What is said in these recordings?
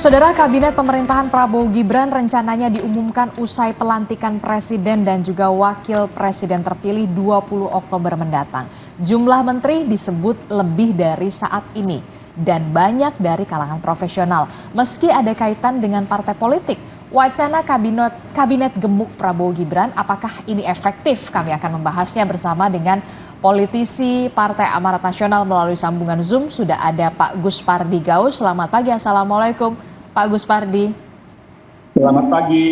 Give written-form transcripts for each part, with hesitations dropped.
Saudara, Kabinet Pemerintahan Prabowo Gibran rencananya diumumkan usai pelantikan Presiden dan juga Wakil Presiden terpilih 20 Oktober mendatang. Jumlah menteri disebut lebih dari saat ini dan banyak dari kalangan profesional. Meski ada kaitan dengan partai politik, wacana kabinet gemuk Prabowo Gibran, apakah ini efektif? Kami akan membahasnya bersama dengan politisi Partai Amanat Nasional melalui sambungan Zoom. Sudah ada Pak Guspardi Gaus. Selamat pagi, Assalamualaikum Pak Guspardi. Selamat pagi,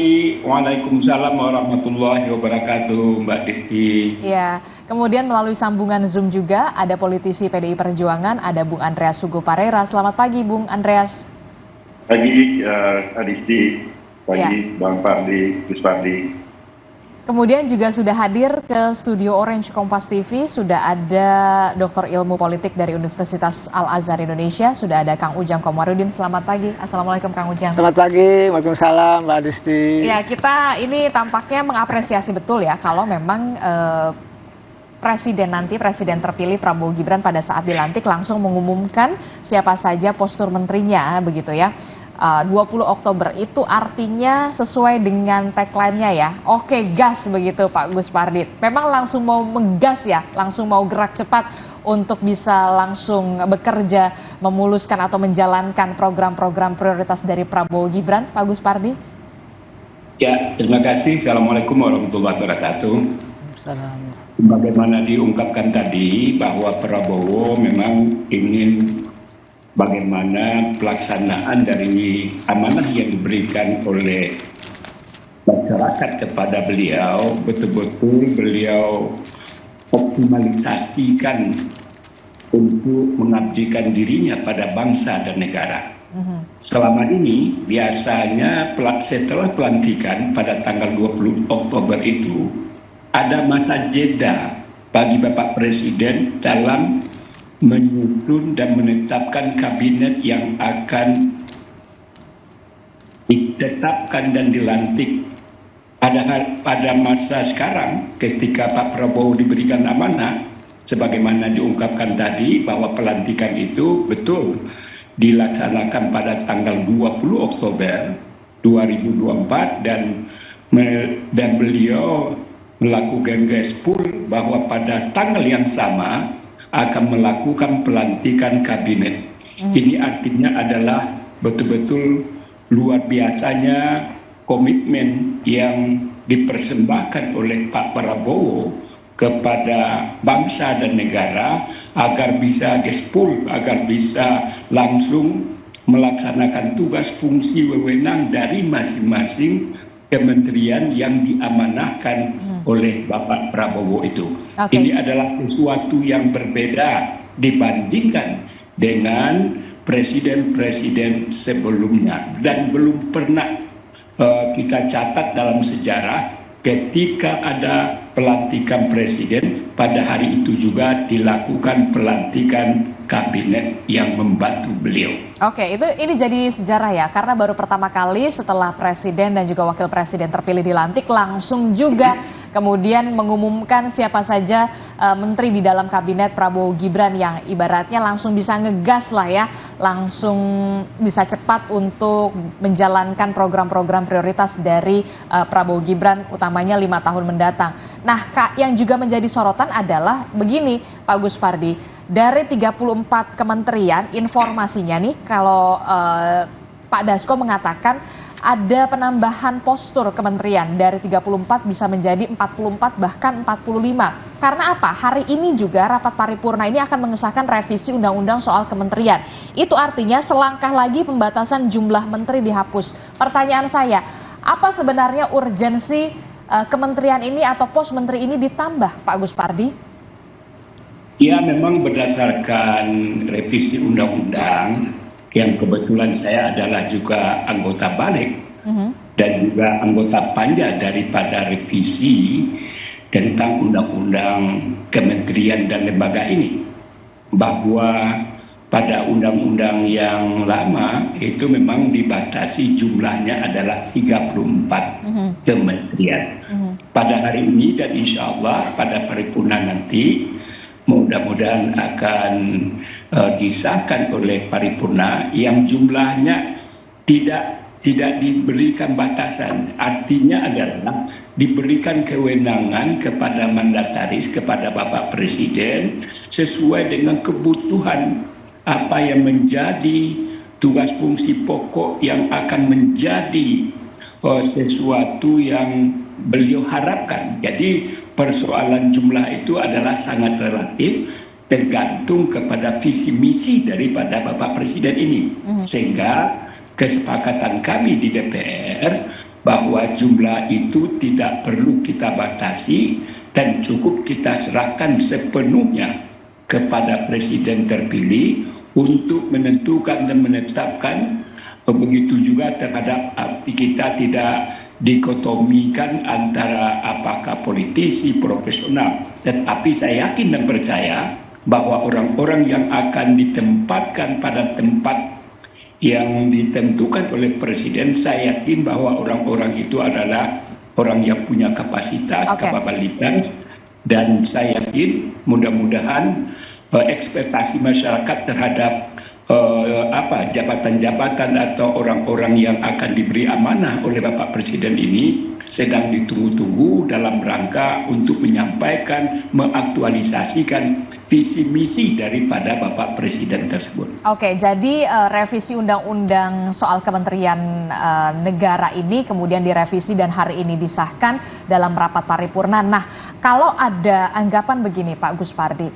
Waalaikumsalam warahmatullahi wabarakatuh, Mbak Desti. Ya, kemudian melalui sambungan Zoom juga ada politisi PDI Perjuangan, ada Bung Andreas Hugo Parera. Selamat pagi, Bung Andreas. Pagi, Adisti. Pagi, ya. Bang Pardi, Guspardi. Kemudian juga sudah hadir ke studio Orange Kompas TV, sudah ada Dr. Ilmu Politik dari Universitas Al-Azhar Indonesia, sudah ada Kang Ujang Komarudin. Selamat pagi, Assalamualaikum Kang Ujang. Selamat pagi, Waalaikumsalam Mbak Adisti. Ya, kita ini tampaknya mengapresiasi betul ya kalau memang Presiden terpilih Prabowo Gibran pada saat dilantik langsung mengumumkan siapa saja postur menterinya begitu ya. 20 Oktober itu artinya sesuai dengan tagline-nya ya. Oke, gas begitu Pak Guspardi. Memang langsung mau menggas ya, langsung mau gerak cepat untuk bisa langsung bekerja, memuluskan atau menjalankan program-program prioritas dari Prabowo Gibran, Pak Guspardi. Ya, terima kasih. Assalamualaikum warahmatullahi wabarakatuh. Salam. Bagaimana diungkapkan tadi bahwa Prabowo memang ingin bagaimana pelaksanaan dari amanah yang diberikan oleh masyarakat kepada beliau, betul-betul beliau optimalisasikan untuk mengabdikan dirinya pada bangsa dan negara. Selama ini biasanya setelah pelantikan pada tanggal 20 Oktober itu ada masa jeda bagi Bapak Presiden dalam menyusun dan menetapkan kabinet yang akan ditetapkan dan dilantik. Pada masa sekarang ketika Pak Prabowo diberikan amanah, sebagaimana diungkapkan tadi bahwa pelantikan itu betul dilaksanakan pada tanggal 20 Oktober 2024 dan beliau melakukan gaspol bahwa pada tanggal yang sama akan melakukan pelantikan kabinet. Ini artinya adalah betul-betul luar biasanya komitmen yang dipersembahkan oleh Pak Prabowo kepada bangsa dan negara agar bisa gaspol, agar bisa langsung melaksanakan tugas fungsi wewenang dari masing-masing kementerian yang diamanahkan oleh Bapak Prabowo itu. Ini adalah sesuatu yang berbeda dibandingkan dengan presiden-presiden sebelumnya. Dan belum pernah kita catat dalam sejarah ketika ada pelantikan presiden, pada hari itu juga dilakukan pelantikan kabinet yang membantu beliau. Oke, ini jadi sejarah ya, karena baru pertama kali setelah presiden dan juga wakil presiden terpilih dilantik, langsung juga kemudian mengumumkan siapa saja menteri di dalam kabinet Prabowo Gibran yang ibaratnya langsung bisa ngegas lah ya, langsung bisa cepat untuk menjalankan program-program prioritas dari Prabowo Gibran, utamanya 5 tahun mendatang. Nah, yang juga menjadi sorotan adalah begini Pak Guspardi, dari 34 kementerian informasinya nih kalau Pak Dasko mengatakan ada penambahan postur kementerian dari 34 bisa menjadi 44 bahkan 45. Karena apa? Hari ini juga rapat paripurna ini akan mengesahkan revisi undang-undang soal kementerian. Itu artinya selangkah lagi pembatasan jumlah menteri dihapus. Pertanyaan saya, apa sebenarnya urgensi kementerian ini atau pos menteri ini ditambah, Pak Guspardi? Ya, memang berdasarkan revisi undang-undang yang kebetulan saya adalah juga anggota balik dan juga anggota panja daripada revisi tentang undang-undang kementerian dan lembaga ini, bahwa pada undang-undang yang lama itu memang dibatasi jumlahnya adalah 34 kementerian. Pada hari ini dan insya Allah pada paripurna nanti mudah-mudahan akan disahkan oleh paripurna yang jumlahnya tidak diberikan batasan. Artinya adalah diberikan kewenangan kepada mandataris, kepada Bapak Presiden sesuai dengan kebutuhan apa yang menjadi tugas fungsi pokok yang akan menjadi sesuatu yang beliau harapkan. Jadi persoalan jumlah itu adalah sangat relatif, tergantung kepada visi misi daripada Bapak Presiden ini. Sehingga kesepakatan kami di DPR bahwa jumlah itu tidak perlu kita batasi dan cukup kita serahkan sepenuhnya kepada Presiden terpilih untuk menentukan dan menetapkan. Begitu juga terhadap kita tidak dikotomikan antara apakah politisi, profesional. Tetapi saya yakin dan percaya bahwa orang-orang yang akan ditempatkan pada tempat yang ditentukan oleh Presiden, saya yakin bahwa orang-orang itu adalah orang yang punya kapasitas, kapabilitas, dan saya yakin mudah-mudahan ekspektasi masyarakat terhadap jabatan-jabatan atau orang-orang yang akan diberi amanah oleh Bapak Presiden ini sedang ditunggu-tunggu dalam rangka untuk menyampaikan, mengaktualisasikan visi misi daripada Bapak Presiden tersebut. Oke, jadi revisi undang-undang soal Kementerian Negara ini kemudian direvisi dan hari ini disahkan dalam rapat paripurna. Nah, kalau ada anggapan begini Pak Gus Pardi,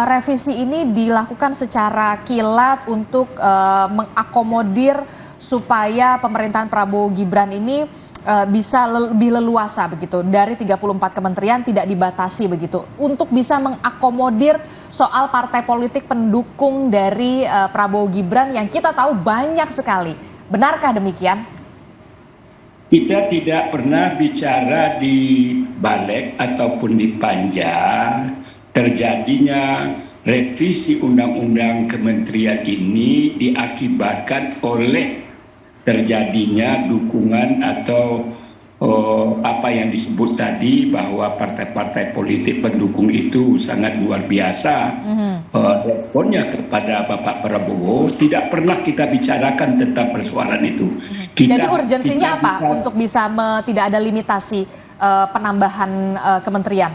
revisi ini dilakukan secara kilat untuk mengakomodir supaya pemerintahan Prabowo Gibran ini bisa lebih leluasa begitu, dari 34 kementerian tidak dibatasi begitu, untuk bisa mengakomodir soal partai politik pendukung dari Prabowo Gibran yang kita tahu banyak sekali. Benarkah demikian? Kita tidak pernah bicara di balik ataupun di panja terjadinya revisi undang-undang kementerian ini diakibatkan oleh terjadinya dukungan atau apa yang disebut tadi bahwa partai-partai politik pendukung itu sangat luar biasa. Responnya kepada Bapak Prabowo tidak pernah kita bicarakan tentang persoalan itu. Jadi urgensinya apa untuk bisa tidak ada limitasi penambahan kementerian?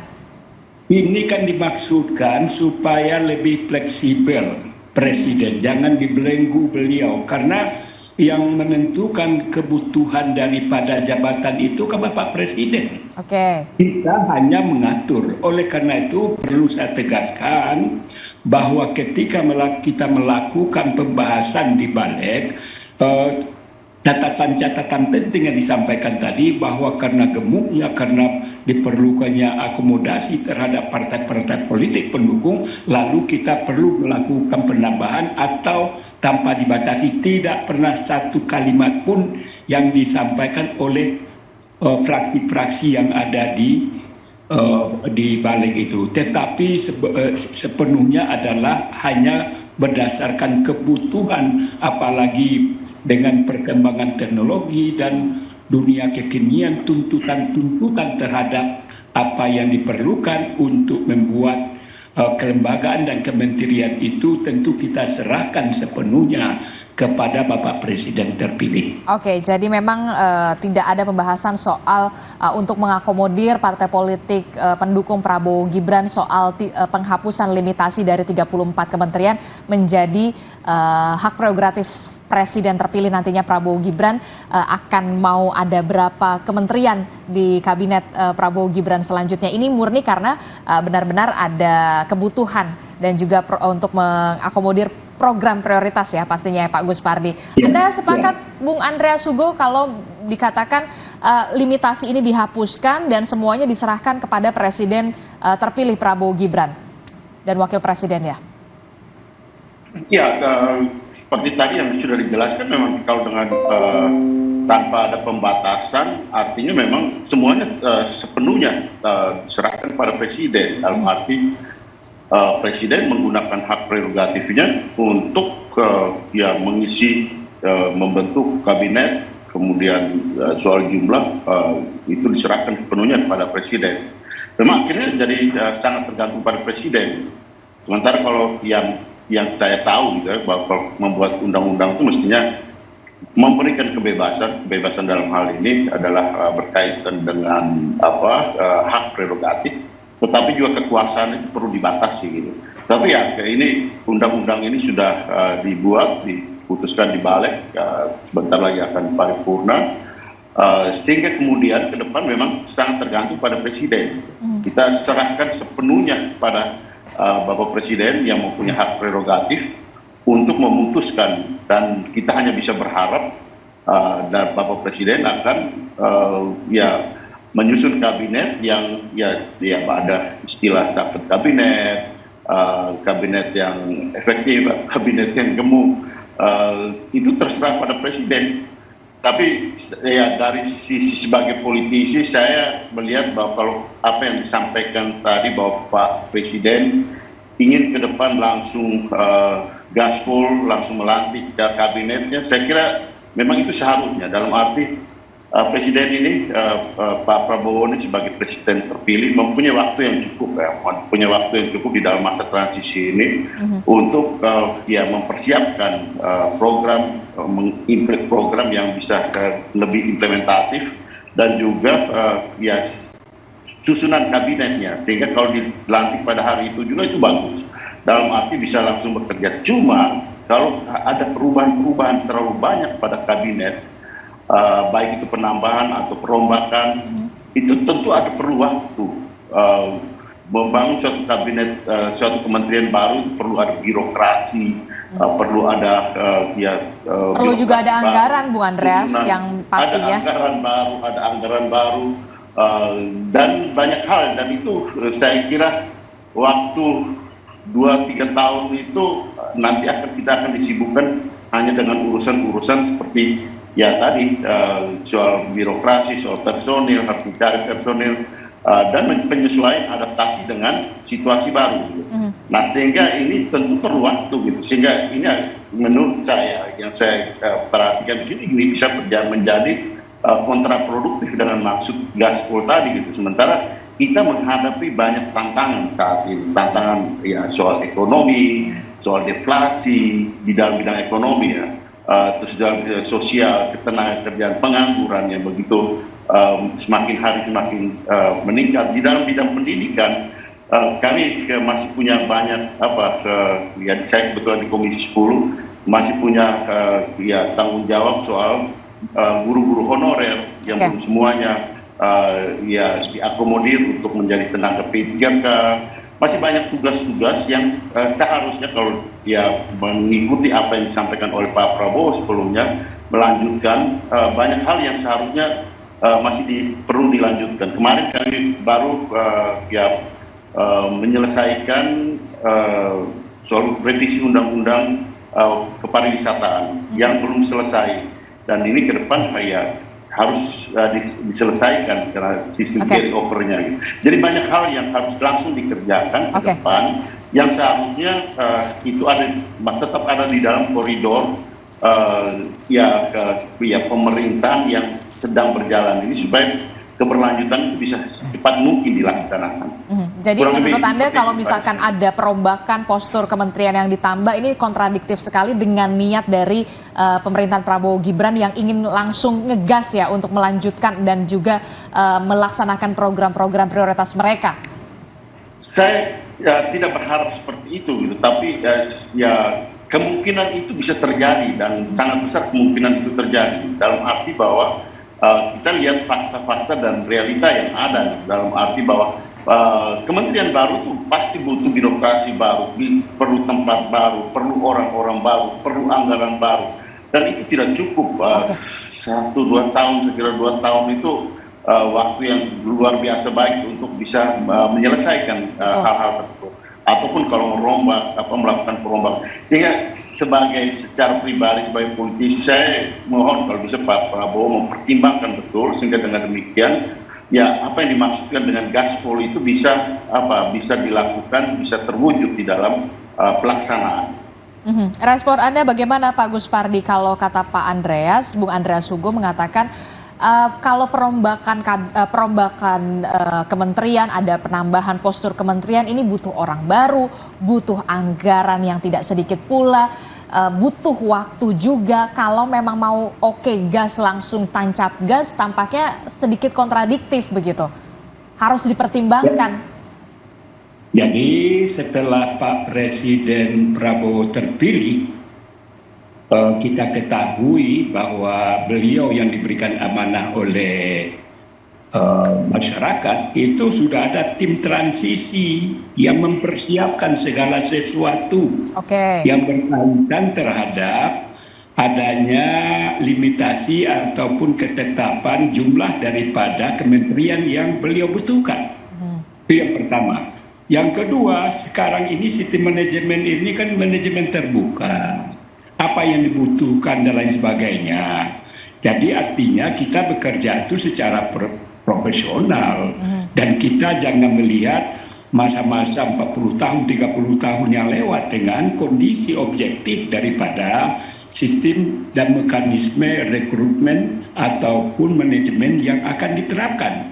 Ini kan dimaksudkan supaya lebih fleksibel Presiden, jangan dibelenggu beliau, karena yang menentukan kebutuhan daripada jabatan itu ke Bapak Presiden. Kita hanya mengatur. Oleh karena itu perlu saya tegaskan bahwa ketika kita melakukan pembahasan di balik, catatan-catatan penting yang disampaikan tadi bahwa karena gemuknya, karena diperlukannya akomodasi terhadap partai-partai politik pendukung, lalu kita perlu melakukan penambahan atau tanpa dibatasi. Tidak pernah satu kalimat pun yang disampaikan oleh fraksi-fraksi yang ada di balik itu. Tetapi sepenuhnya adalah hanya berdasarkan kebutuhan, apalagi dengan perkembangan teknologi dan dunia kekinian, tuntutan-tuntutan terhadap apa yang diperlukan untuk membuat kelembagaan dan kementerian itu tentu kita serahkan sepenuhnya kepada Bapak Presiden terpilih. Oke, jadi memang tidak ada pembahasan soal untuk mengakomodir partai politik pendukung Prabowo Gibran soal penghapusan limitasi dari 34 kementerian menjadi hak prerogatif Presiden terpilih nantinya Prabowo Gibran. Akan mau ada berapa kementerian di kabinet Prabowo Gibran selanjutnya. Ini murni karena benar-benar ada kebutuhan dan juga untuk mengakomodir program prioritas ya pastinya ya Pak Gus Pardi. Anda sepakat Bung Andreas Hugo kalau dikatakan limitasi ini dihapuskan dan semuanya diserahkan kepada Presiden terpilih Prabowo Gibran dan Wakil Presiden ya? Ya, seperti tadi yang sudah dijelaskan, memang kalau dengan tanpa ada pembatasan, artinya memang semuanya sepenuhnya diserahkan kepada Presiden. Dalam arti Presiden menggunakan hak prerogatifnya untuk mengisi, membentuk kabinet, kemudian soal jumlah itu diserahkan sepenuhnya kepada Presiden. Memang akhirnya jadi sangat tergantung pada Presiden. Sementara kalau yang saya tahu gitu ya, bahwa membuat undang-undang itu mestinya memberikan kebebasan dalam hal ini adalah berkaitan dengan hak prerogatif, tetapi juga kekuasaan itu perlu dibatasi gitu. Tapi ya ini undang-undang ini sudah diputuskan di balik, sebentar lagi akan paripurna, sehingga kemudian ke depan memang sangat tergantung pada presiden. Kita serahkan sepenuhnya pada Bapak Presiden yang mempunyai hak prerogatif untuk memutuskan, dan kita hanya bisa berharap dan Bapak Presiden akan menyusun kabinet yang ada istilah kabinet, kabinet yang efektif atau kabinet yang gemuk, itu terserah pada Presiden. Tapi ya dari sisi sebagai politisi saya melihat bahwa kalau apa yang disampaikan tadi bahwa Pak Presiden ingin ke depan langsung gaspol, langsung melantik kabinetnya, saya kira memang itu seharusnya, dalam arti Presiden ini, Pak Prabowo ini sebagai Presiden terpilih mempunyai waktu yang cukup mempunyai waktu yang cukup di dalam masa transisi ini untuk mempersiapkan program yang bisa lebih implementatif dan juga susunan kabinetnya, sehingga kalau dilantik pada hari itu juga itu bagus, dalam arti bisa langsung bekerja. Cuma kalau ada perubahan-perubahan terlalu banyak pada kabinet, baik itu penambahan atau perombakan, itu tentu ada perlu waktu. Membangun suatu kabinet, suatu kementerian baru perlu ada birokrasi, perlu ada perlu juga ada anggaran, Bung Andreas, yang pastinya ada anggaran baru, dan banyak hal, dan itu saya kira waktu 2-3 tahun itu nanti kita akan disibukkan hanya dengan urusan-urusan seperti tadi, soal birokrasi, soal personil, harus mencari personil, dan penyesuaian adaptasi dengan situasi baru. Nah, sehingga ini tentu perlu waktu gitu. Sehingga ini menurut saya, yang saya perhatikan di sini, ini bisa menjadi kontraproduktif dengan maksud gaspol tadi gitu. Sementara kita menghadapi banyak tantangan saat ini, tantangan soal ekonomi, soal deflasi di dalam bidang ekonomi terus dalam bidang sosial, ketenagakerjaan, pengangguran yang begitu semakin hari semakin meningkat. Di dalam bidang pendidikan kami masih punya banyak saya kebetulan di Komisi 10 masih punya tanggung jawab soal guru-guru honorer yang belum semuanya diakomodir untuk menjadi tenaga P3K. Masih banyak tugas-tugas yang seharusnya kalau mengikuti apa yang disampaikan oleh Pak Prabowo sebelumnya, melanjutkan banyak hal yang seharusnya masih perlu dilanjutkan. Kemarin kami baru menyelesaikan soal revisi undang-undang kepariwisataan yang belum selesai, dan ini ke depan harus diselesaikan karena sistem carry over-nya. Jadi banyak hal yang harus langsung dikerjakan ke depan, yang seharusnya itu tetap ada di dalam koridor pemerintahan yang sedang berjalan ini, supaya keberlanjutan itu bisa secepat mungkin dilaksanakan. Jadi menurut Anda kalau misalkan ada perombakan postur kementerian yang ditambah, ini kontradiktif sekali dengan niat dari pemerintahan Prabowo Gibran yang ingin langsung ngegas untuk melanjutkan dan juga melaksanakan program-program prioritas mereka. Saya tidak berharap seperti itu gitu, tapi kemungkinan itu bisa terjadi, dan sangat besar kemungkinan itu terjadi, dalam arti bahwa kita lihat fakta-fakta dan realita yang ada, dalam arti bahwa kementerian baru itu pasti butuh birokrasi baru, perlu tempat baru, perlu orang-orang baru, perlu anggaran baru, dan itu tidak cukup 1-2 tahun. Saya kira 2 tahun itu waktu yang luar biasa baik untuk bisa menyelesaikan hal-hal tersebut, ataupun kalau melakukan perombakan. Sehingga secara pribadi, sebagai politisi, saya mohon kalau bisa Pak Prabowo mempertimbangkan betul, sehingga dengan demikian apa yang dimaksudkan dengan gaspol itu bisa dilakukan, bisa terwujud di dalam pelaksanaan. Respon Anda bagaimana, Pak Gus Pardi, kalau kata Pak Andreas, Bung Andreas Hugo mengatakan kalau perombakan kementerian, ada penambahan postur kementerian, ini butuh orang baru, butuh anggaran yang tidak sedikit pula. butuh waktu juga. Kalau memang mau gas langsung tancap gas, tampaknya sedikit kontradiktif begitu. Harus dipertimbangkan. Jadi setelah Pak Presiden Prabowo terpilih, kita ketahui bahwa beliau yang diberikan amanah oleh masyarakat itu sudah ada tim transisi yang mempersiapkan segala sesuatu yang berkaitan terhadap adanya limitasi ataupun ketetapan jumlah daripada kementerian yang beliau butuhkan. Itu yang pertama. Yang kedua, sekarang ini sistem manajemen ini kan manajemen terbuka. Apa yang dibutuhkan dan lain sebagainya. Jadi artinya kita bekerja itu secara profesional dan kita jangan melihat masa-masa 40 tahun, 30 tahun yang lewat dengan kondisi objektif daripada sistem dan mekanisme rekrutmen ataupun manajemen yang akan diterapkan.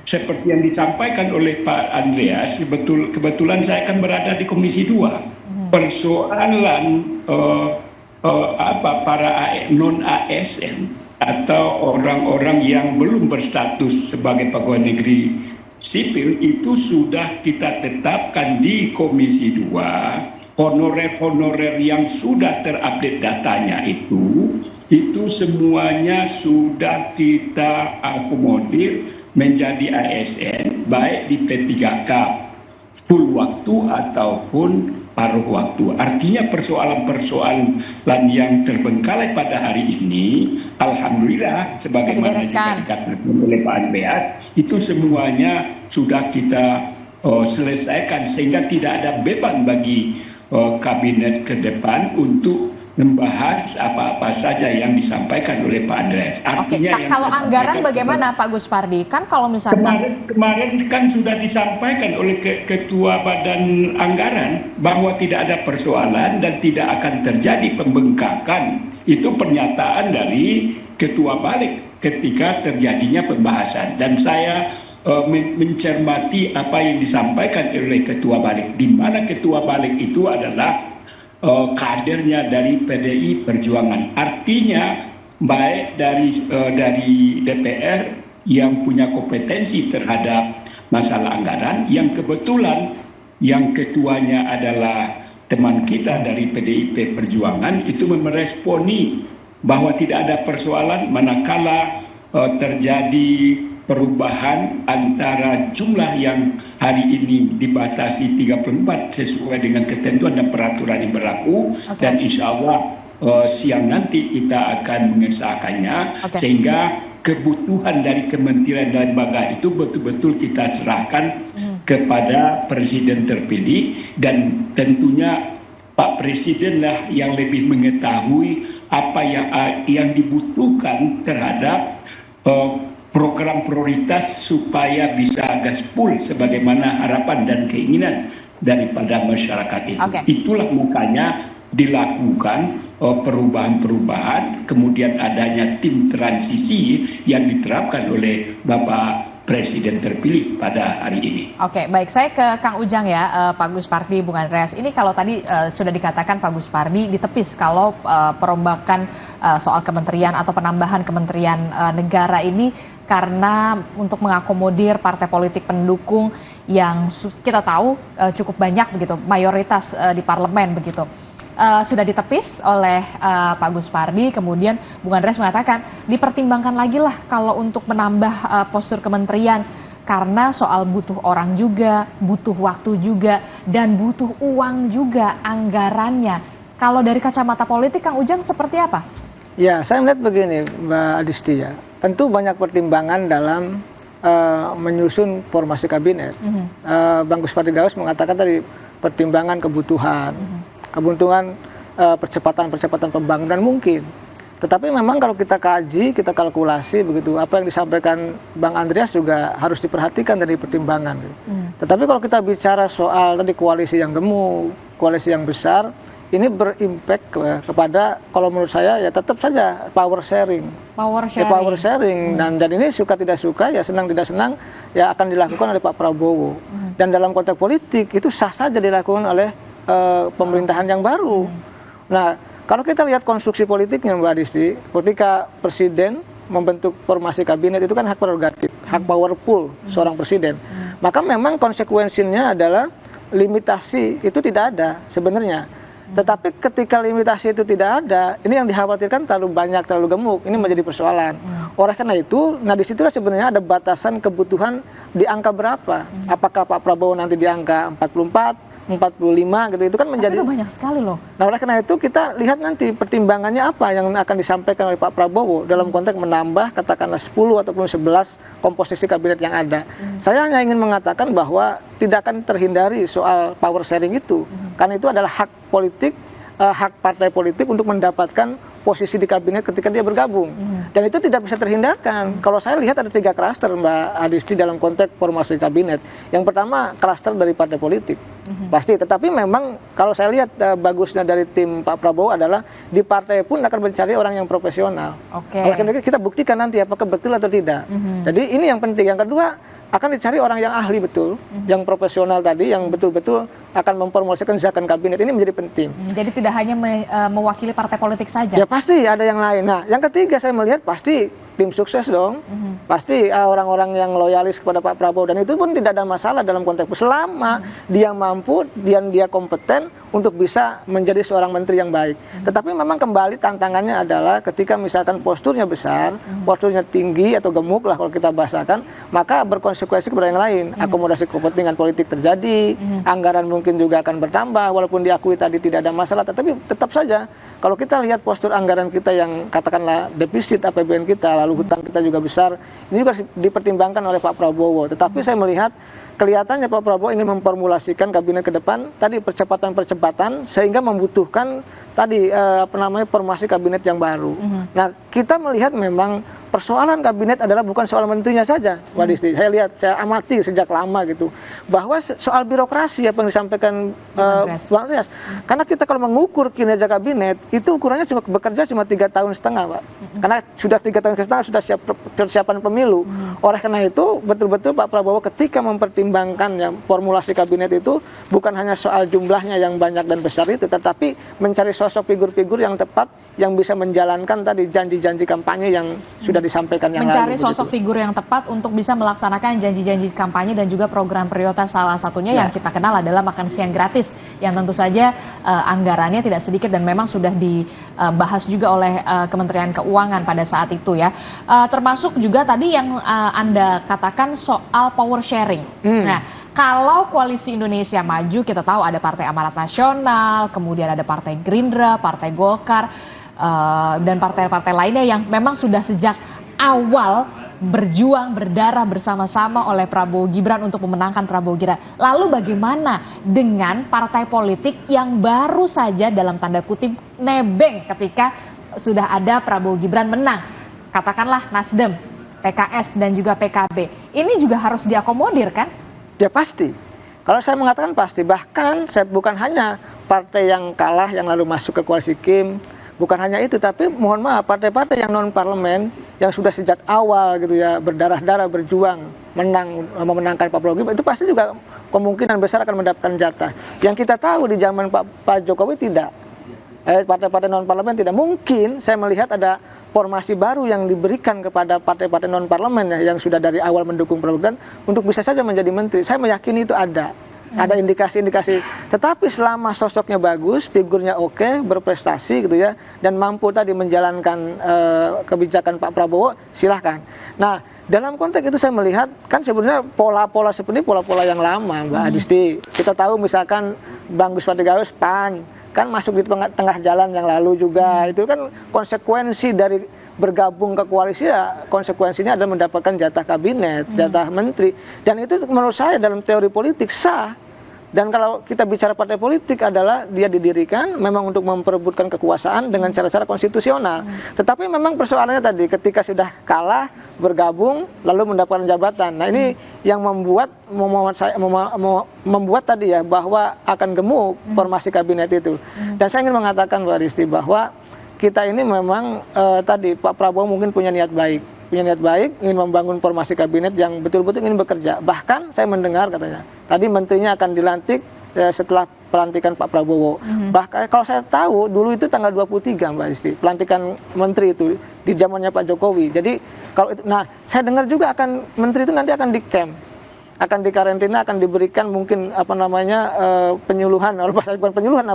Seperti yang disampaikan oleh Pak Andreas, kebetulan saya kan berada di Komisi 2. Persoalan para non-ASN atau orang-orang yang belum berstatus sebagai pegawai negeri sipil itu sudah kita tetapkan di Komisi 2. Honorer-honorer yang sudah terupdate datanya itu semuanya sudah kita akomodir menjadi ASN baik di P3K full waktu ataupun paruh waktu. Artinya persoalan-persoalan yang terbengkalai pada hari ini, alhamdulillah, sebagaimana juga dikatakan oleh Pak Andreas, itu semuanya sudah kita selesaikan sehingga tidak ada beban bagi kabinet ke depan untuk membahas apa-apa saja yang disampaikan oleh Pak Andreas. Artinya kalau anggaran bagaimana Pak Gus Pardi? Kan kalau misalkan kemarin kan sudah disampaikan oleh Ketua Badan Anggaran bahwa tidak ada persoalan dan tidak akan terjadi pembengkakan. Itu pernyataan dari Ketua Balik ketika terjadinya pembahasan. Dan saya mencermati apa yang disampaikan oleh Ketua Balik, di mana Ketua Balik itu adalah kadernya dari PDI Perjuangan. Artinya baik dari DPR yang punya kompetensi terhadap masalah anggaran, yang kebetulan yang ketuanya adalah teman kita dari PDIP Perjuangan, itu meresponi bahwa tidak ada persoalan manakala terjadi perubahan antara jumlah yang hari ini dibatasi 34 sesuai dengan ketentuan dan peraturan yang berlaku, dan insya Allah siang nanti kita akan mengesahkannya sehingga kebutuhan dari kementerian dan lembaga itu betul-betul kita serahkan kepada Presiden terpilih, dan tentunya Pak Presidenlah yang lebih mengetahui apa yang dibutuhkan terhadap program prioritas supaya bisa gaspol sebagaimana harapan dan keinginan daripada masyarakat itu. Itulah makanya dilakukan perubahan-perubahan, kemudian adanya tim transisi yang diterapkan oleh Bapak Presiden terpilih pada hari ini. Baik, saya ke Kang Ujang ya, Pak Gus Pardi, Bung Andreas. Ini kalau tadi sudah dikatakan Pak Gus Pardi ditepis kalau perombakan soal kementerian atau penambahan kementerian negara ini karena untuk mengakomodir partai politik pendukung yang kita tahu cukup banyak begitu, mayoritas di parlemen begitu. Sudah ditepis oleh Pak Gus Pardi, kemudian Bung Andreas mengatakan dipertimbangkan lagi lah kalau untuk menambah postur kementerian karena soal butuh orang juga, butuh waktu juga, dan butuh uang juga anggarannya. Kalau dari kacamata politik, Kang Ujang seperti apa? Ya, saya melihat begini, Mbak Adisti ya. Tentu banyak pertimbangan dalam menyusun formasi kabinet. Bang Gus Pardi Gaus mengatakan tadi pertimbangan kebutuhan. Kebutuhan percepatan pembangunan mungkin. Tetapi memang kalau kita kaji, kita kalkulasi begitu, apa yang disampaikan Bang Andreas juga harus diperhatikan dari pertimbangan. Tetapi kalau kita bicara soal tadi koalisi yang gemuk, koalisi yang besar, ini berimpact kepada, kalau menurut saya ya tetap saja power sharing. Power sharing. Dan ini suka tidak suka, ya senang tidak senang, ya akan dilakukan oleh Pak Prabowo. Dan dalam konteks politik itu sah saja dilakukan oleh pemerintahan yang baru. Nah, Kalau kita lihat konstruksi politiknya Mbak Adisti, ketika presiden membentuk formasi kabinet itu kan hak prerogatif, hak powerful seorang presiden. Maka memang konsekuensinya adalah limitasi itu tidak ada sebenarnya. Tetapi ketika limitasi itu tidak ada, ini yang dikhawatirkan terlalu banyak, terlalu gemuk, ini menjadi persoalan. Oleh karena itu, nah disitulah sebenarnya ada batasan kebutuhan di angka berapa. Apakah Pak Prabowo nanti di angka 44, 45 gitu, itu kan menjadi. Tapi itu banyak sekali loh. Nah oleh karena itu kita lihat nanti pertimbangannya apa yang akan disampaikan oleh Pak Prabowo dalam konteks menambah katakanlah 10 ataupun 11 komposisi kabinet yang ada. Saya hanya ingin mengatakan bahwa tidak akan terhindari soal power sharing itu, karena itu adalah hak politik, hak partai politik untuk mendapatkan posisi di kabinet ketika dia bergabung. Dan itu tidak bisa terhindarkan. Kalau saya lihat ada 3 klaster Mbak Adisti dalam konteks formasi kabinet. Yang pertama klaster dari partai politik. Pasti, tetapi memang kalau saya lihat bagusnya dari tim Pak Prabowo adalah di partai pun akan mencari orang yang profesional. Oleh karena itu kita buktikan nanti apakah betul atau tidak. Jadi ini yang penting. Yang kedua, akan dicari orang yang ahli betul, yang profesional tadi, yang betul-betul akan memformulasikan zakat kabinet. Ini menjadi penting. Jadi tidak hanya mewakili partai politik saja. Ya pasti ada yang lain. Nah, yang ketiga saya melihat pasti tim sukses dong. Pasti orang-orang yang loyalis kepada Pak Prabowo, dan itu pun tidak ada masalah dalam konteks selama dia mampu, dia kompeten untuk bisa menjadi seorang menteri yang baik. Tetapi memang kembali tantangannya adalah ketika misalkan posturnya besar, posturnya tinggi atau gemuk lah kalau kita bahasakan, maka berkonsekuensi kepada yang lain. Akomodasi kepentingan politik terjadi, anggaran mungkin juga akan bertambah, walaupun diakui tadi tidak ada masalah, tetapi tetap saja kalau kita lihat postur anggaran kita yang katakanlah defisit APBN kita, lalu hutang kita juga besar, ini juga dipertimbangkan oleh Pak Prabowo. Tetapi saya melihat kelihatannya Pak Prabowo ingin memformulasikan kabinet ke depan tadi percepatan sehingga membutuhkan tadi formasi kabinet yang baru. Nah, kita melihat memang persoalan kabinet adalah bukan soal menterinya saja, Mbak Disti. Saya amati sejak lama gitu, bahwa soal birokrasi apa yang disampaikan Bang Andreas. Karena kita kalau mengukur kinerja kabinet, itu ukurannya bekerja cuma 3,5 tahun, Pak. Karena sudah 3,5 tahun sudah siap persiapan pemilu. Oleh karena itu, betul-betul Pak Prabowo ketika mempertimbangkan formulasi kabinet itu bukan hanya soal jumlahnya yang banyak dan besar itu, tetapi mencari sosok figur-figur yang tepat yang bisa menjalankan tadi janji-janji kampanye yang sudah disampaikan yang mencari lalu. Sosok figur yang tepat untuk bisa melaksanakan janji-janji kampanye dan juga program prioritas. Salah satunya yang kita kenal adalah makan siang gratis, yang tentu saja anggarannya tidak sedikit dan memang sudah dibahas juga oleh Kementerian Keuangan pada saat itu ya. Termasuk juga tadi yang Anda katakan soal power sharing. Nah, kalau Koalisi Indonesia Maju, kita tahu ada Partai Amanat Nasional, kemudian ada Partai Gerindra, Partai Golkar, dan partai-partai lainnya yang memang sudah sejak awal berjuang, berdarah bersama-sama oleh Prabowo Gibran untuk memenangkan Prabowo Gibran. Lalu bagaimana dengan partai politik yang baru saja dalam tanda kutip nebeng ketika sudah ada Prabowo Gibran menang? Katakanlah Nasdem, PKS dan juga PKB. Ini juga harus diakomodir kan? Ya pasti. Kalau saya mengatakan pasti, bahkan saya bukan hanya partai yang kalah yang lalu masuk ke koalisi Kim, bukan hanya itu, tapi mohon maaf partai-partai yang non parlemen yang sudah sejak awal gitu ya berdarah-darah berjuang memenangkan Pak Prabowo itu pasti juga kemungkinan besar akan mendapatkan jatah. Yang kita tahu di zaman Pak Jokowi tidak. Partai-partai non parlemen tidak. Mungkin saya melihat ada formasi baru yang diberikan kepada partai-partai non parlemen yang sudah dari awal mendukung Prabowo Gibran untuk bisa saja menjadi menteri. Saya meyakini itu ada indikasi-indikasi. Tetapi selama sosoknya bagus, figurnya oke, berprestasi gitu ya, dan mampu tadi menjalankan kebijakan Pak Prabowo, silahkan. Nah, dalam konteks itu saya melihat kan sebenarnya pola-pola seperti pola-pola yang lama, Mbak Adisti. Kita tahu misalkan Bang Gus Patigaus PAN kan masuk di tengah jalan yang lalu juga. Itu kan konsekuensi dari bergabung ke koalisi ya, konsekuensinya adalah mendapatkan jatah kabinet, jatah menteri. Dan itu menurut saya dalam teori politik sah. Dan kalau kita bicara partai politik adalah dia didirikan memang untuk memperebutkan kekuasaan dengan cara-cara konstitusional. Tetapi memang persoalannya tadi ketika sudah kalah, bergabung, lalu mendapatkan jabatan. Nah ini yang membuat tadi ya bahwa akan gemuk formasi kabinet itu. Dan saya ingin mengatakan Mbak Risti bahwa kita ini memang tadi Pak Prabowo mungkin punya niat baik, ingin membangun formasi kabinet yang betul-betul ingin bekerja. Bahkan saya mendengar katanya, tadi menterinya akan dilantik setelah pelantikan Pak Prabowo. Bahkan kalau saya tahu dulu itu tanggal 23 Mbak Isti, pelantikan menteri itu di zamannya Pak Jokowi. Jadi kalau itu, nah saya dengar juga akan menteri itu nanti akan di camp, akan dikarantina, akan diberikan mungkin penyuluhan, bukan penyuluhan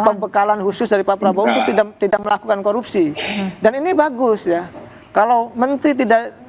pembekalan khusus dari Pak Prabowo untuk tidak melakukan korupsi. Dan ini bagus ya. Kalau menteri tidak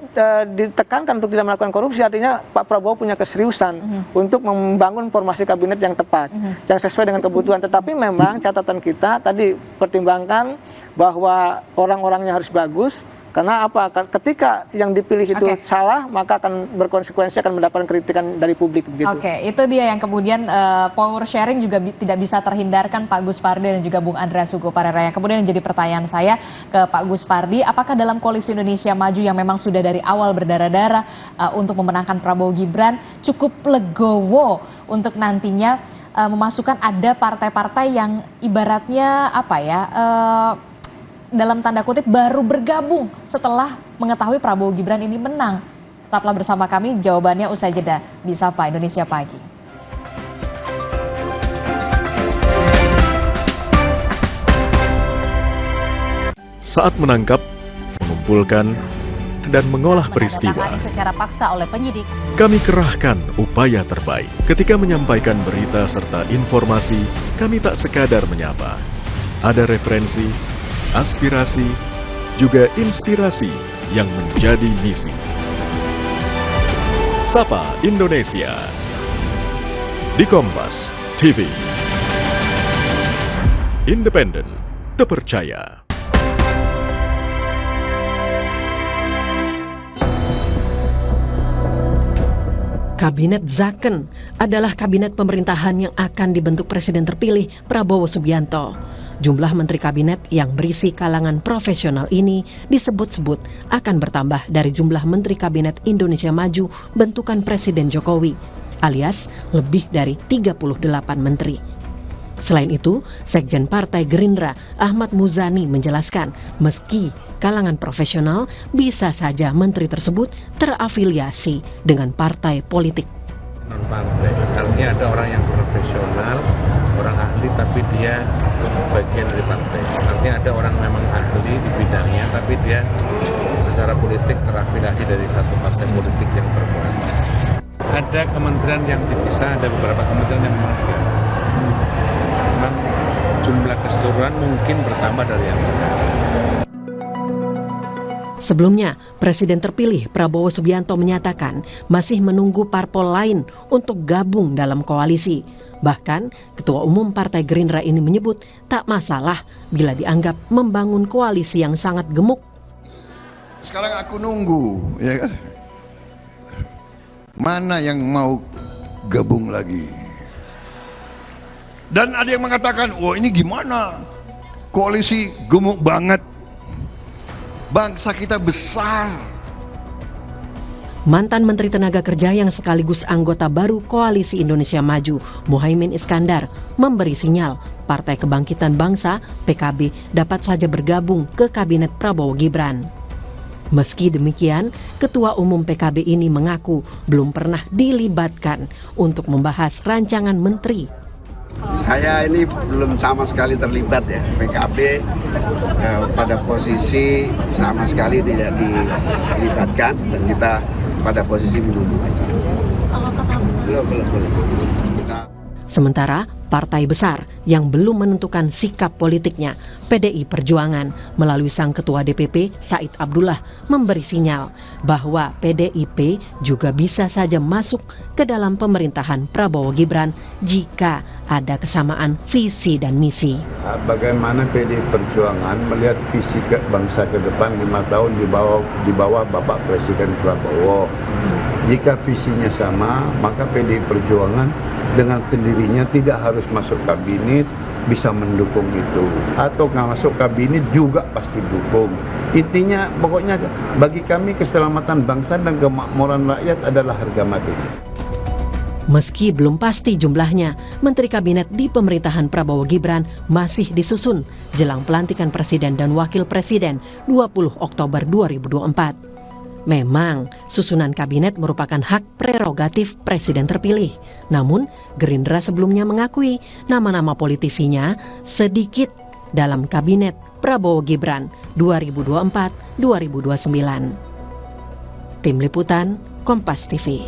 ditekankan untuk tidak melakukan korupsi, artinya Pak Prabowo punya keseriusan untuk membangun formasi kabinet yang tepat, yang sesuai dengan kebutuhan. Tetapi memang catatan kita tadi pertimbangkan bahwa orang-orangnya harus bagus. Karena apa? Ketika yang dipilih itu salah, maka akan berkonsekuensi, akan mendapatkan kritikan dari publik begitu. Itu dia yang kemudian power sharing juga tidak bisa terhindarkan Pak Gus Pardi dan juga Bung Andreas Hugo Parera. Yang kemudian menjadi pertanyaan saya ke Pak Gus Pardi, apakah dalam koalisi Indonesia Maju yang memang sudah dari awal berdarah-darah untuk memenangkan Prabowo Gibran cukup legowo untuk nantinya memasukkan ada partai-partai yang ibaratnya dalam tanda kutip baru bergabung setelah mengetahui Prabowo Gibran ini menang? Tetaplah bersama kami, jawabannya usai jeda di Sapa Indonesia Pagi. Saat menangkap, mengumpulkan, dan mengolah peristiwa, secara paksa oleh penyidik, kami kerahkan upaya terbaik. Ketika menyampaikan berita serta informasi, kami tak sekadar menyapa. Ada referensi, aspirasi, juga inspirasi yang menjadi misi. Sapa Indonesia di Kompas TV. Independen, terpercaya. Kabinet Zakon adalah kabinet pemerintahan yang akan dibentuk Presiden terpilih Prabowo Subianto. Jumlah menteri kabinet yang berisi kalangan profesional ini disebut-sebut akan bertambah dari jumlah menteri kabinet Indonesia Maju bentukan Presiden Jokowi, alias lebih dari 38 menteri. Selain itu, Sekjen Partai Gerindra Ahmad Muzani menjelaskan meski kalangan profesional bisa saja menteri tersebut terafiliasi dengan partai politik. Non-partai, artinya ada orang yang profesional, orang ahli tapi dia bagian dari partai. Artinya ada orang memang ahli di bidangnya tapi dia secara politik terafiliasi dari satu partai politik yang berkuasa. Ada kementerian yang dipisah, ada beberapa kementerian yang memang jumlah keseluruhan mungkin bertambah dari yang sekarang. Sebelumnya, Presiden terpilih Prabowo Subianto menyatakan masih menunggu parpol lain untuk gabung dalam koalisi. Bahkan, Ketua Umum Partai Gerindra ini menyebut tak masalah bila dianggap membangun koalisi yang sangat gemuk. Sekarang aku nunggu, ya kan? Mana yang mau gabung lagi? Dan ada yang mengatakan, wah ini gimana? Koalisi gemuk banget. Bangsa kita besar. Mantan Menteri Tenaga Kerja yang sekaligus anggota baru Koalisi Indonesia Maju, Muhaimin Iskandar, memberi sinyal Partai Kebangkitan Bangsa, PKB, dapat saja bergabung ke Kabinet Prabowo Gibran. Meski demikian, Ketua Umum PKB ini mengaku belum pernah dilibatkan untuk membahas rancangan menteri. Saya ini belum sama sekali terlibat ya, PKB pada posisi sama sekali tidak dilibatkan dan kita pada posisi menunggu aja. Belum. Sementara partai besar yang belum menentukan sikap politiknya, PDI Perjuangan melalui sang Ketua DPP Said Abdullah memberi sinyal bahwa PDIP juga bisa saja masuk ke dalam pemerintahan Prabowo Gibran jika ada kesamaan visi dan misi. Bagaimana PDI Perjuangan melihat visi bangsa ke depan 5 tahun di bawah Bapak Presiden Prabowo. Jika visinya sama, maka PDI Perjuangan dengan sendirinya tidak harus masuk kabinet, bisa mendukung itu. Atau nggak masuk kabinet juga pasti dukung. Intinya pokoknya bagi kami keselamatan bangsa dan kemakmuran rakyat adalah harga mati. Meski belum pasti jumlahnya, Menteri Kabinet di pemerintahan Prabowo Gibran masih disusun jelang pelantikan Presiden dan Wakil Presiden 20 Oktober 2024. Memang, susunan kabinet merupakan hak prerogatif presiden terpilih. Namun, Gerindra sebelumnya mengakui nama-nama politisinya sedikit dalam kabinet Prabowo Gibran 2024-2029. Tim Liputan, Kompas TV.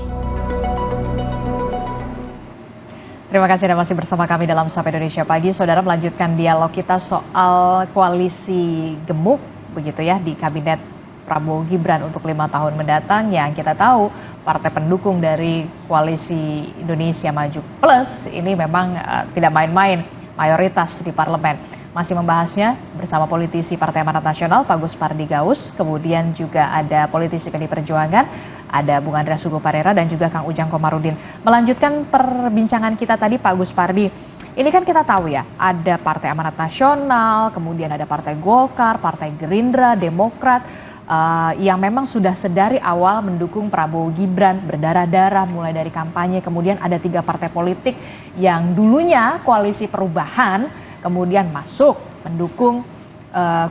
Terima kasih Anda masih bersama kami dalam Sapa Indonesia Pagi. Saudara, melanjutkan dialog kita soal koalisi gemuk begitu ya di kabinet Prabowo Gibran untuk 5 tahun mendatang, yang kita tahu partai pendukung dari koalisi Indonesia Maju Plus ini memang tidak main-main, mayoritas di parlemen. Masih membahasnya bersama politisi Partai Amanat Nasional Pak Gus Pardi Gaus, kemudian juga ada politisi PD Perjuangan, ada Bung Andreas Hugo Parera dan juga Kang Ujang Komarudin. Melanjutkan perbincangan kita tadi Pak Gus Pardi, ini kan kita tahu ya, ada Partai Amanat Nasional, kemudian ada Partai Golkar, Partai Gerindra, Demokrat, yang memang sudah sedari awal mendukung Prabowo Gibran berdarah-darah mulai dari kampanye. Kemudian ada 3 partai politik yang dulunya koalisi perubahan kemudian masuk mendukung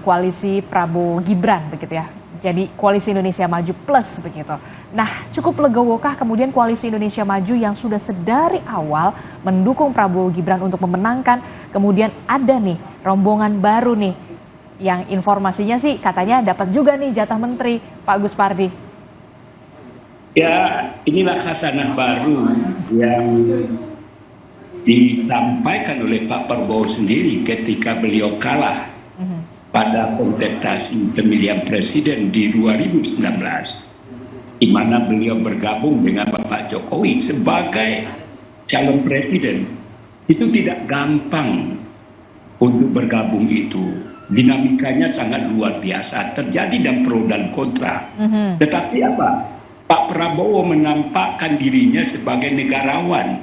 koalisi Prabowo Gibran begitu ya. Jadi koalisi Indonesia Maju Plus begitu. Nah, cukup legawokah kemudian koalisi Indonesia Maju yang sudah sedari awal mendukung Prabowo Gibran untuk memenangkan, kemudian ada nih rombongan baru nih yang informasinya sih katanya dapat juga nih jatah menteri, Pak Gus Pardi. Ya, inilah khasanah baru yang disampaikan oleh Pak Prabowo sendiri ketika beliau kalah pada kontestasi pemilihan presiden di 2019, di mana beliau bergabung dengan Bapak Jokowi sebagai calon presiden. Itu tidak gampang untuk bergabung itu. Dinamikanya sangat luar biasa, terjadi dan pro dan kontra. Tetapi apa? Pak Prabowo menampakkan dirinya sebagai negarawan.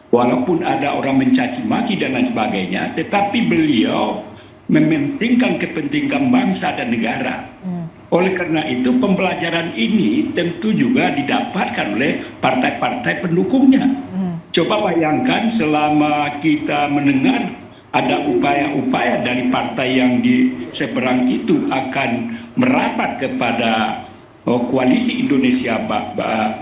Walaupun ada orang mencaci maki dan lain sebagainya, tetapi beliau mementingkan kepentingan bangsa dan negara. Oleh karena itu pembelajaran ini tentu juga didapatkan oleh partai-partai pendukungnya. Coba bayangkan selama kita mendengar ada upaya-upaya dari partai yang di seberang itu akan merapat kepada koalisi Indonesia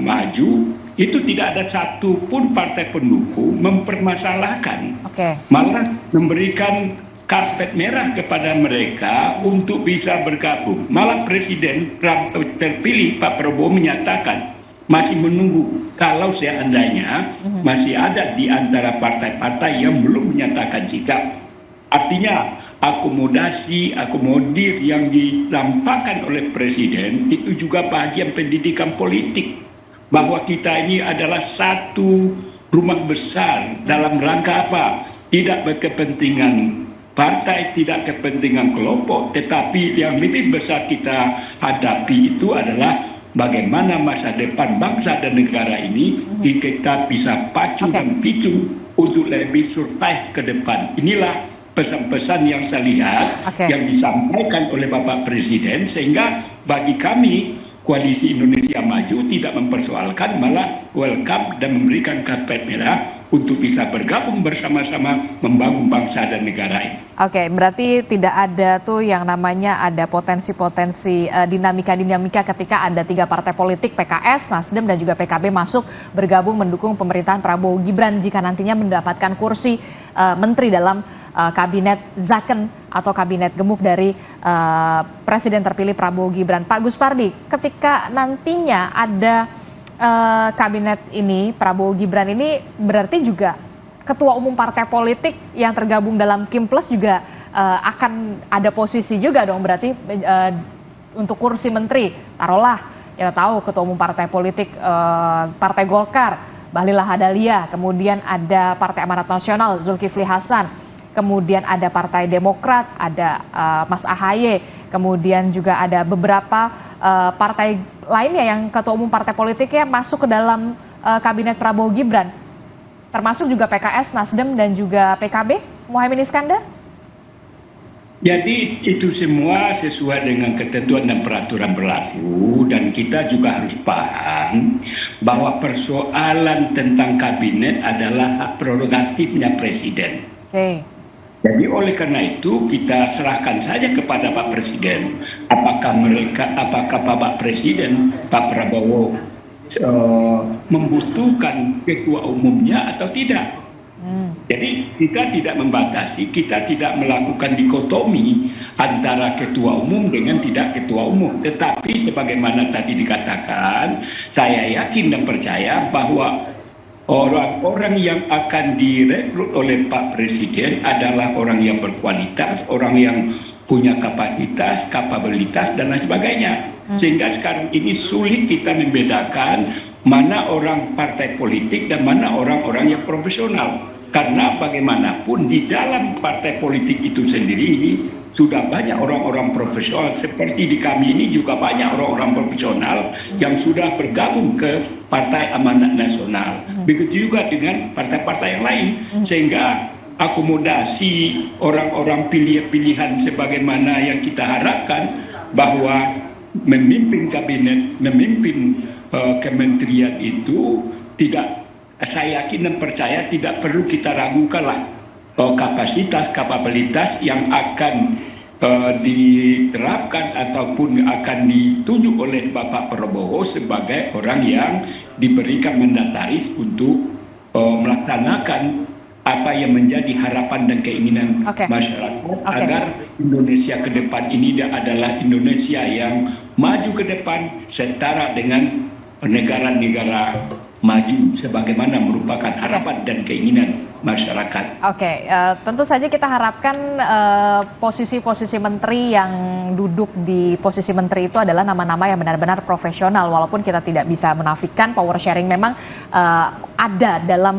Maju, itu tidak ada satupun partai pendukung mempermasalahkan, malah memberikan karpet merah kepada mereka untuk bisa bergabung. Malah Presiden terpilih Pak Prabowo menyatakan masih menunggu kalau seandainya masih ada di antara partai-partai yang belum menyatakan sikap. Artinya akomodir yang ditampakkan oleh Presiden itu juga bagian pendidikan politik, bahwa kita ini adalah satu rumah besar dalam rangka apa? Tidak berkepentingan partai, tidak kepentingan kelompok, tetapi yang lebih besar kita hadapi itu adalah bagaimana masa depan bangsa dan negara ini kita bisa pacu dan picu untuk lebih survive ke depan. Inilah pesan-pesan yang saya lihat yang disampaikan oleh Bapak Presiden, sehingga bagi kami Koalisi Indonesia Maju tidak mempersoalkan, malah welcome dan memberikan karpet merah untuk bisa bergabung bersama-sama membangun bangsa dan negara ini. Oke, berarti tidak ada tuh yang namanya ada potensi-potensi dinamika-dinamika ketika ada 3 partai politik PKS, Nasdem dan juga PKB masuk bergabung mendukung pemerintahan Prabowo Gibran jika nantinya mendapatkan kursi menteri dalam kabinet Zaken atau kabinet gemuk dari Presiden terpilih Prabowo Gibran. Pak Gus Pardi, ketika nantinya ada kabinet ini Prabowo Gibran ini, berarti juga ketua umum partai politik yang tergabung dalam Kim Plus juga akan ada posisi juga dong berarti untuk kursi menteri. Taruhlah kita tahu ketua umum partai politik Partai Golkar Bahlil Lahadalia, kemudian ada Partai Amanat Nasional Zulkifli Hasan, kemudian ada Partai Demokrat, ada Mas AHY, kemudian juga ada beberapa partai lainnya yang ketua umum partai politiknya masuk ke dalam kabinet Prabowo Gibran, termasuk juga PKS, Nasdem dan juga PKB, Muhaimin Iskandar. Jadi itu semua sesuai dengan ketentuan dan peraturan berlaku, dan kita juga harus paham bahwa persoalan tentang kabinet adalah hak prerogatifnya Presiden. Jadi oleh karena itu kita serahkan saja kepada Pak Presiden, apakah Bapak Presiden Pak Prabowo membutuhkan ketua umumnya atau tidak. Jadi kita tidak membatasi, kita tidak melakukan dikotomi antara ketua umum dengan tidak ketua umum. Tetapi sebagaimana tadi dikatakan, saya yakin dan percaya bahwa orang-orang yang akan direkrut oleh Pak Presiden adalah orang yang berkualitas, orang yang punya kapasitas, kapabilitas, dan lain sebagainya. Sehingga sekarang ini sulit kita membedakan mana orang partai politik dan mana orang-orang yang profesional. Karena bagaimanapun di dalam partai politik itu sendiri sudah banyak orang-orang profesional, seperti di kami ini juga banyak orang-orang profesional yang sudah bergabung ke Partai Amanat Nasional. Begitu juga dengan partai-partai yang lain, sehingga akomodasi orang-orang pilihan sebagaimana yang kita harapkan, bahwa memimpin kabinet, memimpin kementerian itu tidak, saya yakin dan percaya tidak perlu kita ragukanlah kapasitas, kapabilitas yang akan diterapkan ataupun akan ditunjuk oleh Bapak Prabowo sebagai orang yang diberikan mandataris untuk melaksanakan apa yang menjadi harapan dan keinginan masyarakat agar Indonesia ke depan ini adalah Indonesia yang maju ke depan setara dengan negara-negara maju sebagaimana merupakan harapan dan keinginan masyarakat. Tentu saja kita harapkan posisi-posisi menteri yang duduk di posisi menteri itu adalah nama-nama yang benar-benar profesional, walaupun kita tidak bisa menafikan power sharing memang ada dalam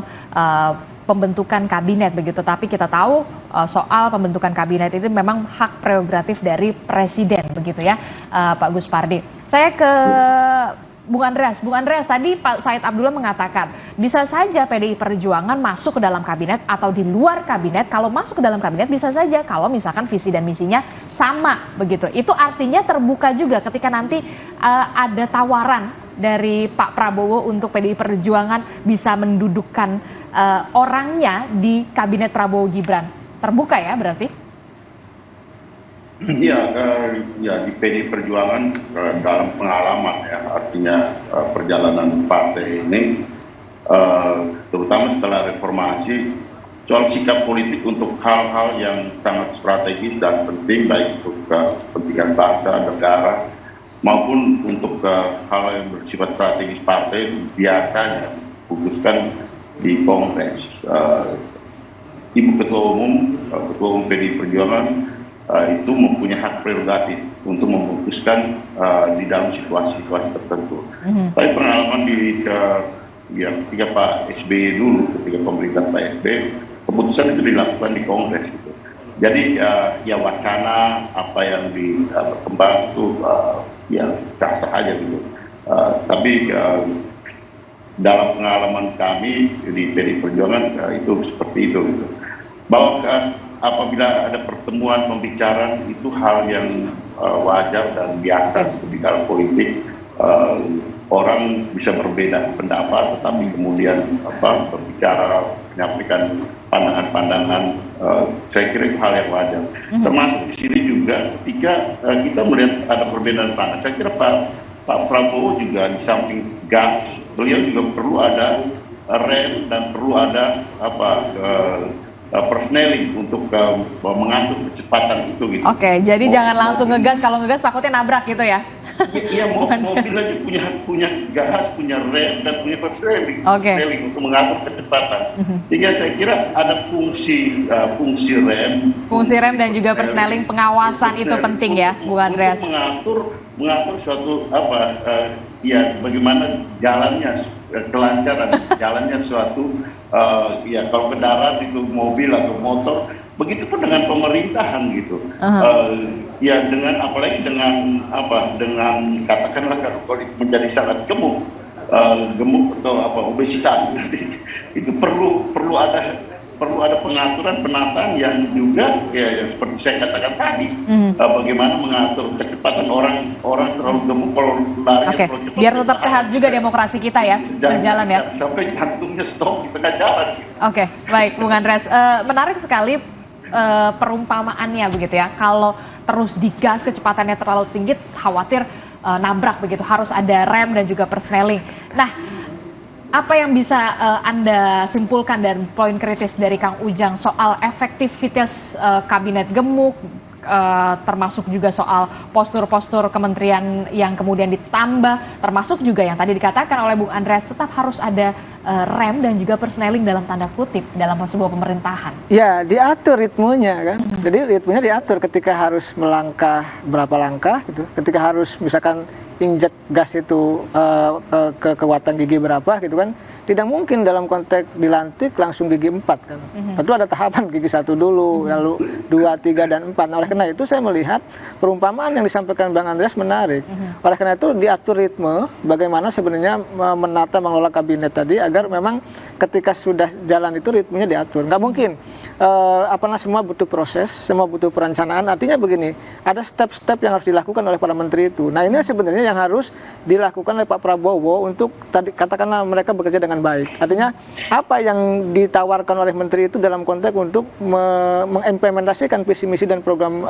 pembentukan kabinet begitu, tapi kita tahu soal pembentukan kabinet itu memang hak prerogatif dari presiden begitu ya, Pak Gus Pardi. Saya ke Bung Andreas, tadi Pak Said Abdullah mengatakan bisa saja PDI Perjuangan masuk ke dalam kabinet atau di luar kabinet. Kalau masuk ke dalam kabinet bisa saja kalau misalkan visi dan misinya sama begitu. Itu artinya terbuka juga ketika nanti ada tawaran dari Pak Prabowo untuk PDI Perjuangan bisa mendudukkan orangnya di kabinet Prabowo Gibran. Terbuka ya berarti? Ya di PDI Perjuangan dalam pengalaman ya, artinya perjalanan partai ini terutama setelah reformasi, soal sikap politik untuk hal-hal yang sangat strategis dan penting baik untuk kepentingan bangsa, negara maupun untuk hal yang bersifat strategis partai biasanya putuskan di Kongres. Ibu Ketua Umum PDI Perjuangan itu mempunyai hak prerogatif untuk memutuskan di dalam situasi-situasi tertentu. Tapi pengalaman ketika Pak SBY dulu, ketika pemerintahan Pak SBY, keputusan itu dilakukan di Kongres. Gitu. Jadi ya wacana apa yang berkembang itu ya sah-sah aja gitu. Tapi dalam pengalaman kami di PDI Perjuangan itu seperti itu. Gitu. Bahwa apabila ada pertemuan pembicaraan itu hal yang wajar dan biasa di dalam politik. Orang bisa berbeda pendapat, tetapi kemudian berbicara, menyampaikan pandangan-pandangan, saya kira itu hal yang wajar. Termasuk di sini juga ketika kita melihat ada perbedaan pandangan, saya kira Pak Prabowo juga di samping gas, beliau juga perlu ada rem dan perlu ada persneling untuk mengatur kecepatan itu gitu. Jadi jangan langsung ngegas, kalau ngegas takutnya nabrak gitu ya. Iya, mobil aja punya gas, punya rem dan punya persneling untuk mengatur kecepatan. Sehingga saya kira ada fungsi rem. Fungsi rem dan juga persneling pengawasan itu penting ya, Bung Andreas. Untuk mengatur suatu bagaimana jalannya kelancaran jalannya suatu kalau kendaraan itu mobil atau motor, begitupun dengan pemerintahan gitu. Dengan apalagi dengan katakanlah kalau menjadi sangat gemuk atau obesitas, itu perlu ada pengaturan penataan yang juga yang seperti saya katakan tadi, bagaimana mengatur kecepatan orang terlalu gemuk kalau lari terlalu cepat. Biar tetap sehat juga demokrasi kita ya, berjalan ya. Sampai jantungnya stop di tengah jalan. Baik Bung Andreas, menarik sekali perumpamaannya begitu ya. Kalau terus digas kecepatannya terlalu tinggi, khawatir nabrak begitu. Harus ada rem dan juga persneling. Nah, apa yang bisa Anda simpulkan dan poin kritis dari Kang Ujang soal efektivitas kabinet gemuk, termasuk juga soal postur-postur kementerian yang kemudian ditambah, termasuk juga yang tadi dikatakan oleh Bung Andreas, tetap harus ada rem dan juga persneling dalam tanda kutip dalam sebuah pemerintahan. Ya, diatur ritmenya kan. Jadi ritmenya diatur ketika harus melangkah berapa langkah gitu. Ketika harus misalkan injek gas itu ke kekuatan gigi berapa gitu kan. Tidak mungkin dalam konteks dilantik langsung gigi 4 kan. Tentu ada tahapan gigi 1 dulu, lalu 2, 3, dan 4. Nah, oleh karena itu saya melihat perumpamaan yang disampaikan Bang Andreas menarik. Oleh karena itu diatur ritme bagaimana sebenarnya menata mengelola kabinet tadi agar memang ketika sudah jalan itu ritmenya diatur. Nggak mungkin semua butuh proses, semua butuh perencanaan. Artinya begini, ada step-step yang harus dilakukan oleh para menteri itu. Nah, ini sebenarnya yang harus dilakukan oleh Pak Prabowo untuk tadi katakanlah mereka bekerja dengan baik. Artinya apa yang ditawarkan oleh menteri itu dalam konteks untuk mengimplementasikan visi misi dan program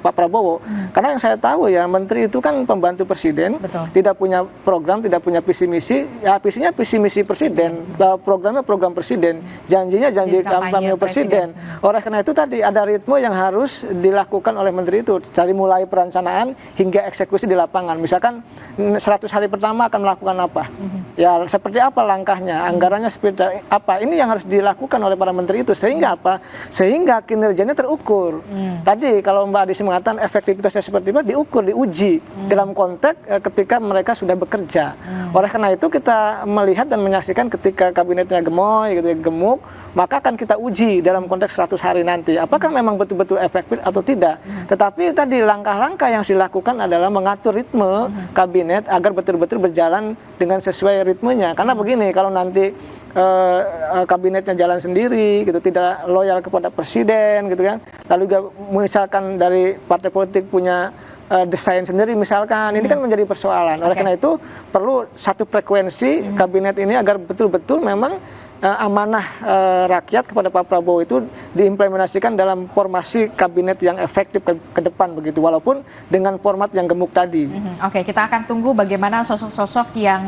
Pak Prabowo. Karena yang saya tahu ya, menteri itu kan pembantu presiden. Betul. Tidak punya program, tidak punya visi misi. Ya visinya visi misi presiden, programnya program presiden, janjinya janji kampanye presiden. Oleh karena itu tadi ada ritme yang harus dilakukan oleh menteri itu, dari mulai perencanaan hingga eksekusi di lapangan. Misalkan 100 hari pertama akan melakukan apa? Ya seperti apa langkahnya, anggarannya seperti apa? Ini yang harus dilakukan oleh para menteri itu, sehingga apa? Sehingga kinerjanya terukur. Tadi kalau Mbak Adisi mengatakan efektivitasnya seperti apa, diukur, diuji dalam konteks ketika mereka sudah bekerja. Oleh karena itu kita melihat dan menyaksikan ketika kabinetnya gemoy, gitu, gemuk, maka akan kita uji dalam konteks 100 hari nanti. Apakah memang betul-betul efektif atau tidak? Tetapi tadi langkah-langkah yang harus dilakukan adalah mengatur ritme kabinet agar betul-betul berjalan dengan sesuai ritmenya. Karena begini, kalau nanti kabinetnya jalan sendiri, gitu, tidak loyal kepada presiden, gitu kan. Lalu juga misalkan dari partai politik punya desain sendiri misalkan, ini kan menjadi persoalan. Oleh karena itu perlu satu frekuensi kabinet ini agar betul-betul memang amanah rakyat kepada Pak Prabowo itu diimplementasikan dalam formasi kabinet yang efektif ke depan begitu, walaupun dengan format yang gemuk tadi. Oke, kita akan tunggu bagaimana sosok-sosok yang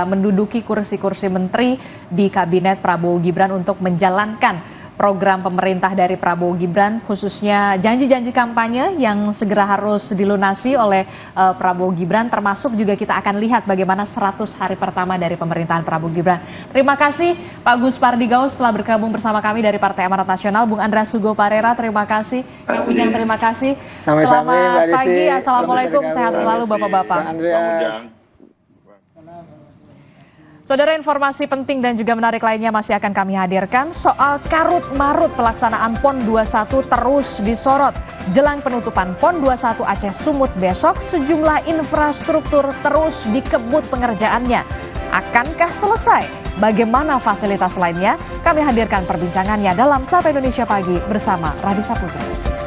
menduduki kursi-kursi menteri di kabinet Prabowo Gibran untuk menjalankan program pemerintah dari Prabowo Gibran, khususnya janji-janji kampanye yang segera harus dilunasi oleh Prabowo Gibran, termasuk juga kita akan lihat bagaimana 100 hari pertama dari pemerintahan Prabowo Gibran. Terima kasih Pak Gus Pardigaus telah bergabung bersama kami dari Partai Amanat Nasional. Bung Andreas Hugo Parera, terima kasih. Kang Ujang, terima kasih. Selamat pagi, Assalamualaikum, sehat selalu Bapak-Bapak. Saudara, informasi penting dan juga menarik lainnya masih akan kami hadirkan. Soal karut-marut pelaksanaan PON 21 terus disorot. Jelang penutupan PON 21 Aceh Sumut besok, sejumlah infrastruktur terus dikebut pengerjaannya. Akankah selesai? Bagaimana fasilitas lainnya? Kami hadirkan perbincangannya dalam Sapa Indonesia Pagi bersama Radhi Saputra.